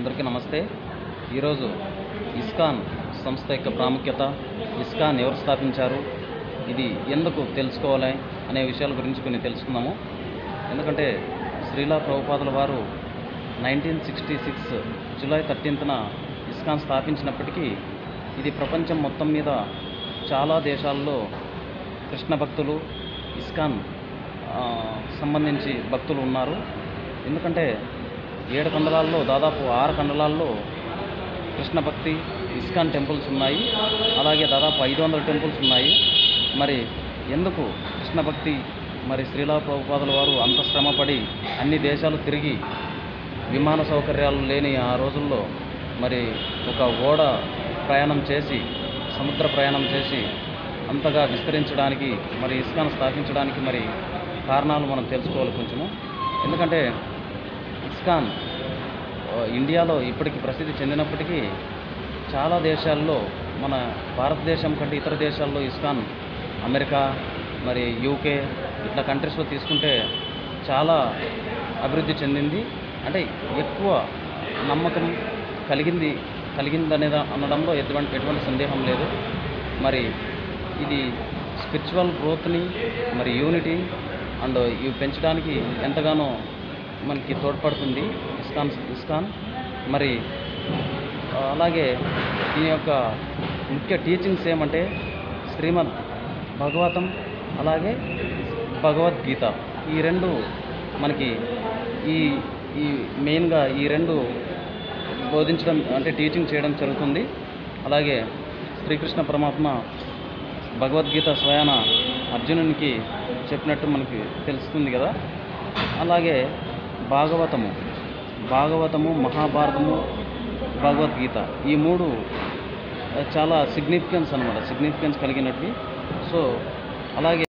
అందరికీ నమస్తే. ఈరోజు ఇస్కాన్ సంస్థ యొక్క ప్రాముఖ్యత, ఇస్కాన్ ఎవరు స్థాపించారు, ఇది ఎందుకు తెలుసుకోవాలి అనే విషయాల గురించి కొన్ని తెలుసుకుందాము. ఎందుకంటే శ్రీలా ప్రభుపాదుల వారు 1966 జూలై 13న ఇస్కాన్ స్థాపించినప్పటికీ ఇది ప్రపంచం మొత్తం మీద చాలా దేశాల్లో కృష్ణ భక్తులు, ఇస్కాన్ సంబంధించి భక్తులు ఉన్నారు. ఎందుకంటే 7 ఖండాలలో దాదాపు 6 ఖండాలలో కృష్ణ భక్తి ఇస్కాన్ టెంపుల్స్ ఉన్నాయి. అలాగే దాదాపు 500 టెంపుల్స్ ఉన్నాయి. మరి ఎందుకు కృష్ణ భక్తి మరి శ్రీలా ప్రభుపాదుల వారు అంత శ్రమపడి అన్ని దేశాలు తిరిగి విమాన సౌకర్యాలు లేని ఆ రోజుల్లో మరి ఒక ఓడ ప్రయాణం చేసి, సముద్ర ప్రయాణం చేసి అంతగా విస్తరించడానికి, మరి ఇస్కాన్ స్థాపించడానికి మరి కారణాలు మనం తెలుసుకోవాలి కొంచెము. ఎందుకంటే ఇస్కాన్ ఇండియాలో ఇప్పటికి ప్రసిద్ధి చెందినప్పటికీ చాలా దేశాల్లో, మన భారతదేశం కంటే ఇతర దేశాల్లో ఇస్కాన్, అమెరికా, మరి యూకే ఇట్లా కంట్రీస్లో తీసుకుంటే చాలా అభివృద్ధి చెందింది. అంటే ఎక్కువ నమ్మకం కలిగిందనేది అనడంలో ఎటువంటి సందేహం లేదు. మరి ఇది స్పిరిచువల్ గ్రోత్ని, మరి యూనిటీ అండ్ ఇవి పెంచడానికి ఎంతగానో మనకి తోడ్పడుతుంది ఇస్కాన్. మరి అలాగే దీని యొక్క ముఖ్య టీచింగ్స్ ఏమంటే శ్రీమద్ భాగవతం, అలాగే భగవద్గీత, ఈ రెండు మనకి ఈ మెయిన్గా ఈ రెండు బోధించడం అంటే టీచింగ్ చేయడం జరుగుతుంది. అలాగే శ్రీకృష్ణ పరమాత్మ భగవద్గీత స్వయాన అర్జునునికి చెప్పినట్టు మనకి తెలుస్తుంది కదా. అలాగే భాగవతము, మహాభారతము, భగవద్గీత, ఈ మూడు చాలా సిగ్నిఫికెన్స్ కలిగినట్వి. సో అలాగే